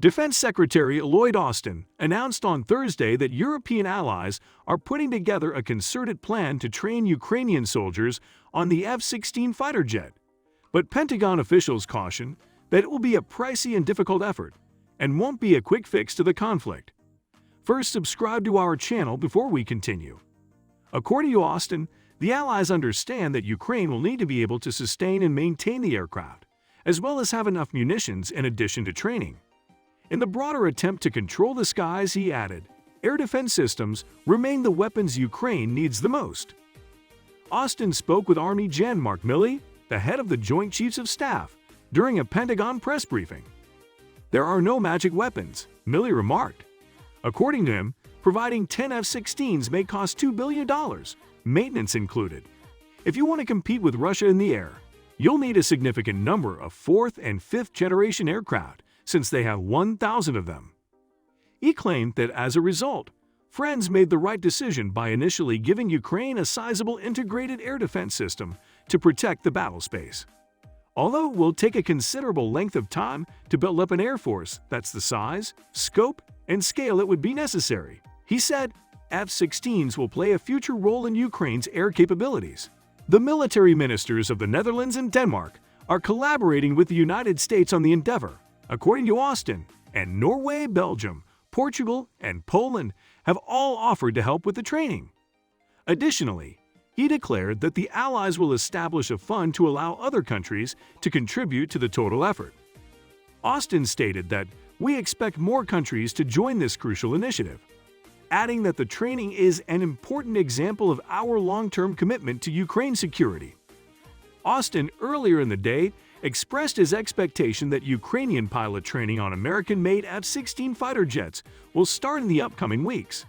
Defense Secretary Lloyd Austin announced on Thursday that European allies are putting together a concerted plan to train Ukrainian soldiers on the F-16 fighter jet. But Pentagon officials caution that it will be a pricey and difficult effort and won't be a quick fix to the conflict. First, subscribe to our channel before we continue. According to Austin, the allies understand that Ukraine will need to be able to sustain and maintain the aircraft, as well as have enough munitions in addition to training. In the broader attempt to control the skies, he added, air defense systems remain the weapons Ukraine needs the most. Austin spoke with Army Gen Mark Milley, the head of the Joint Chiefs of Staff, during a Pentagon press briefing. There are no magic weapons, Milley remarked. According to him, providing 10 F-16s may cost $2 billion, maintenance included. If you want to compete with Russia in the air, you'll need a significant number of 4th and 5th generation aircraft, since they have 1,000 of them. He claimed that as a result, France made the right decision by initially giving Ukraine a sizable integrated air defense system to protect the battle space. Although it will take a considerable length of time to build up an air force that's the size, scope, and scale it would be necessary, he said, F-16s will play a future role in Ukraine's air capabilities. The military ministers of the Netherlands and Denmark are collaborating with the United States on the endeavor, according to Austin, and Norway, Belgium, Portugal, and Poland have all offered to help with the training. Additionally, he declared that the allies will establish a fund to allow other countries to contribute to the total effort. Austin stated that we expect more countries to join this crucial initiative, adding that the training is an important example of our long-term commitment to Ukraine's security. Austin, earlier in the day, expressed his expectation that Ukrainian pilot training on American-made F-16 fighter jets will start in the upcoming weeks.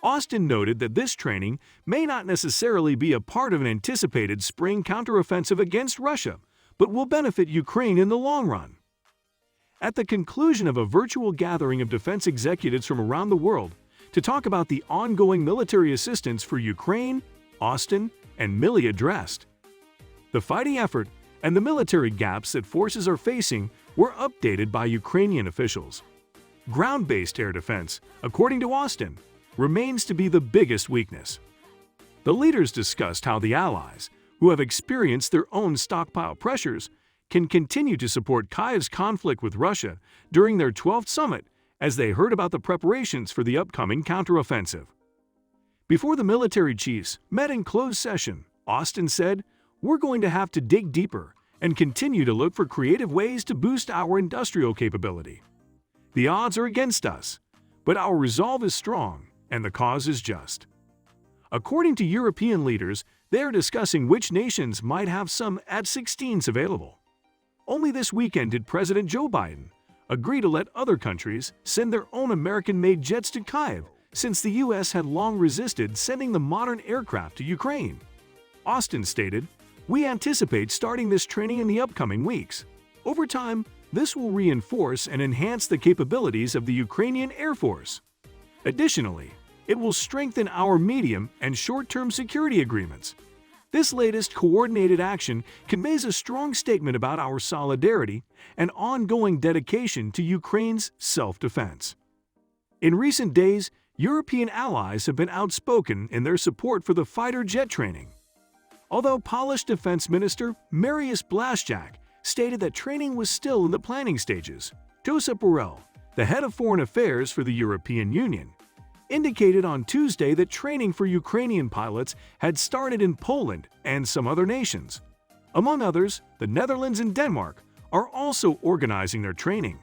Austin noted that this training may not necessarily be a part of an anticipated spring counteroffensive against Russia, but will benefit Ukraine in the long run. At the conclusion of a virtual gathering of defense executives from around the world to talk about the ongoing military assistance for Ukraine, Austin and Milley addressed the fighting effort and the military gaps that forces are facing were updated by Ukrainian officials. Ground-based air defense, according to Austin, remains to be the biggest weakness. The leaders discussed how the allies, who have experienced their own stockpile pressures, can continue to support Kyiv's conflict with Russia during their 12th summit as they heard about the preparations for the upcoming counteroffensive. Before the military chiefs met in closed session, Austin said, "We're going to have to dig deeper and continue to look for creative ways to boost our industrial capability. The odds are against us, but our resolve is strong and the cause is just." According to European leaders, they are discussing which nations might have some F-16s available. Only this weekend did President Joe Biden agree to let other countries send their own American-made jets to Kyiv, since the U.S. had long resisted sending the modern aircraft to Ukraine. Austin stated, "We anticipate starting this training in the upcoming weeks. Over time, this will reinforce and enhance the capabilities of the Ukrainian Air Force. Additionally, it will strengthen our medium and short-term security agreements. This latest coordinated action conveys a strong statement about our solidarity and ongoing dedication to Ukraine's self-defense." In recent days, European allies have been outspoken in their support for the fighter jet training. Although Polish Defense Minister Mariusz Blaszczak stated that training was still in the planning stages, Josep Borrell, the head of foreign affairs for the European Union, indicated on Tuesday that training for Ukrainian pilots had started in Poland and some other nations. Among others, the Netherlands and Denmark are also organizing their training.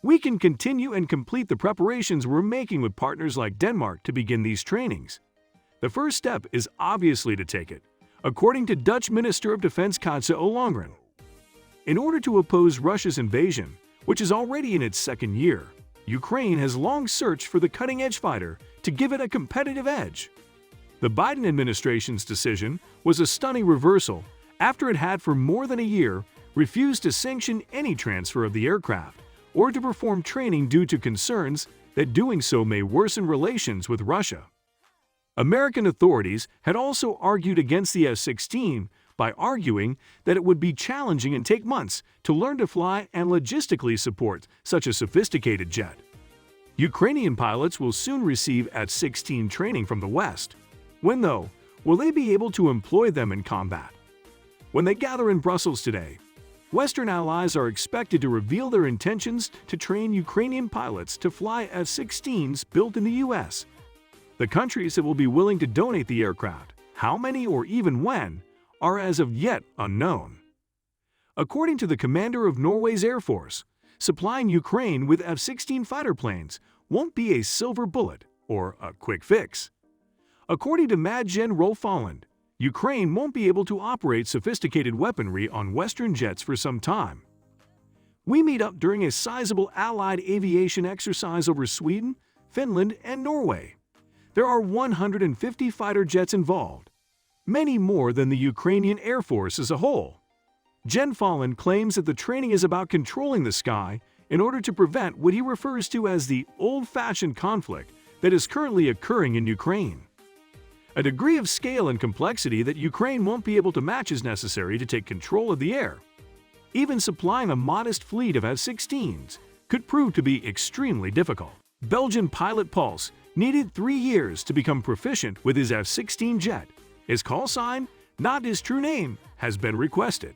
"We can continue and complete the preparations we're making with partners like Denmark to begin these trainings. The first step is obviously to take it," according to Dutch Minister of Defense Katja Ollongren. In order to oppose Russia's invasion, which is already in its second year, Ukraine has long searched for the cutting-edge fighter to give it a competitive edge. The Biden administration's decision was a stunning reversal after it had for more than a year refused to sanction any transfer of the aircraft or to perform training due to concerns that doing so may worsen relations with Russia. American authorities had also argued against the F-16, by arguing that it would be challenging and take months to learn to fly and logistically support such a sophisticated jet. Ukrainian pilots will soon receive F-16 training from the West. When, though, will they be able to employ them in combat? When they gather in Brussels today, Western allies are expected to reveal their intentions to train Ukrainian pilots to fly F-16s built in the U.S. The countries that will be willing to donate the aircraft, how many or even when, are as of yet unknown. According to the commander of Norway's Air Force, supplying Ukraine with F-16 fighter planes won't be a silver bullet or a quick fix. According to Mad Gen Rolf Holland, Ukraine won't be able to operate sophisticated weaponry on Western jets for some time. We meet up during a sizable Allied aviation exercise over Sweden, Finland, and Norway. There are 150 fighter jets involved, many more than the Ukrainian Air Force as a whole. Gen Folland claims that the training is about controlling the sky in order to prevent what he refers to as the old-fashioned conflict that is currently occurring in Ukraine. A degree of scale and complexity that Ukraine won't be able to match is necessary to take control of the air. Even supplying a modest fleet of F-16s could prove to be extremely difficult. Belgian pilot Pulse needed 3 years to become proficient with his F-16 jet. His call sign, not his true name, has been requested.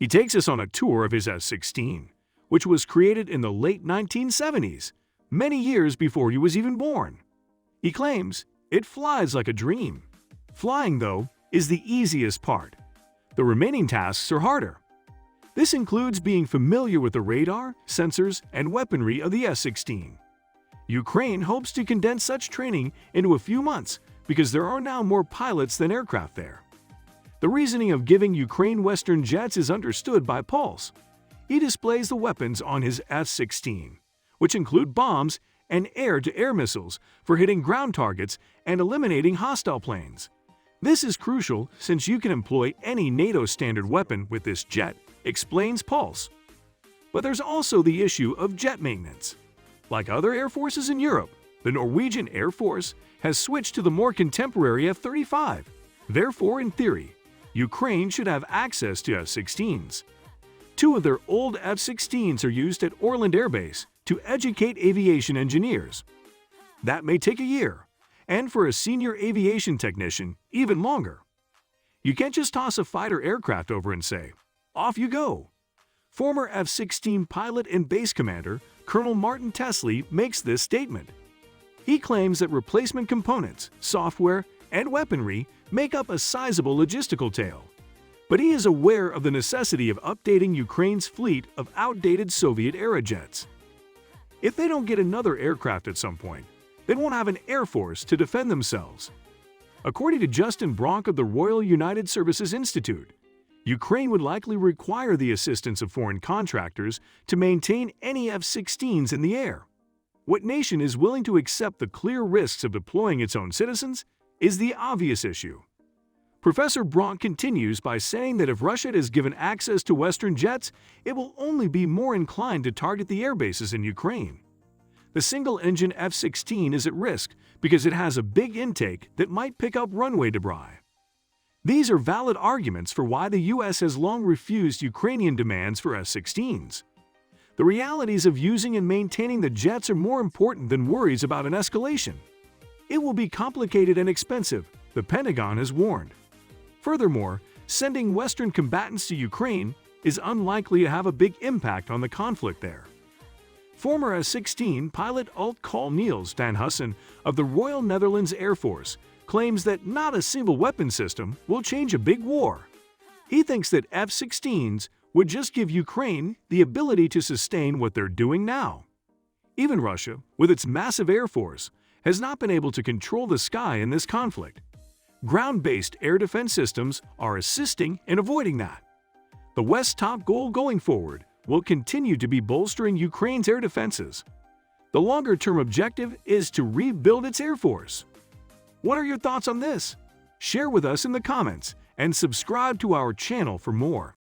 He takes us on a tour of his F-16, which was created in the late 1970s, many years before he was even born. He claims it flies like a dream. Flying, though, is the easiest part. The remaining tasks are harder. This includes being familiar with the radar, sensors, and weaponry of the F-16. Ukraine hopes to condense such training into a few months because there are now more pilots than aircraft there. The reasoning of giving Ukraine Western jets is understood by Pulse. He displays the weapons on his F-16, which include bombs and air-to-air missiles for hitting ground targets and eliminating hostile planes. This is crucial since you can employ any NATO standard weapon with this jet, explains Pulse. But there's also the issue of jet maintenance. Like other air forces in Europe, the Norwegian Air Force has switched to the more contemporary F-35. Therefore, in theory, Ukraine should have access to F-16s. 2 of their old F-16s are used at Orland Air Base to educate aviation engineers. That may take a year, and for a senior aviation technician, even longer. You can't just toss a fighter aircraft over and say, "Off you go." Former F-16 pilot and base commander Colonel Martin Tesley makes this statement. He claims that replacement components, software, and weaponry make up a sizable logistical tail. But he is aware of the necessity of updating Ukraine's fleet of outdated Soviet-era jets. If they don't get another aircraft at some point, they won't have an air force to defend themselves. According to Justin Bronk of the Royal United Services Institute, Ukraine would likely require the assistance of foreign contractors to maintain any F-16s in the air. What nation is willing to accept the clear risks of deploying its own citizens is the obvious issue. Professor Bronk continues by saying that if Russia is given access to Western jets, it will only be more inclined to target the air bases in Ukraine. The single-engine F-16 is at risk because it has a big intake that might pick up runway debris. These are valid arguments for why the U.S. has long refused Ukrainian demands for F-16s. The realities of using and maintaining the jets are more important than worries about an escalation. It will be complicated and expensive, the Pentagon has warned. Furthermore, sending Western combatants to Ukraine is unlikely to have a big impact on the conflict there. Former F-16 pilot Alt-Col Niels van Hussen of the Royal Netherlands Air Force claims that not a single weapon system will change a big war. He thinks that F-16s would just give Ukraine the ability to sustain what they're doing now. Even Russia, with its massive air force, has not been able to control the sky in this conflict. Ground-based air defense systems are assisting in avoiding that. The West's top goal going forward will continue to be bolstering Ukraine's air defenses. The longer-term objective is to rebuild its air force. What are your thoughts on this? Share with us in the comments and subscribe to our channel for more.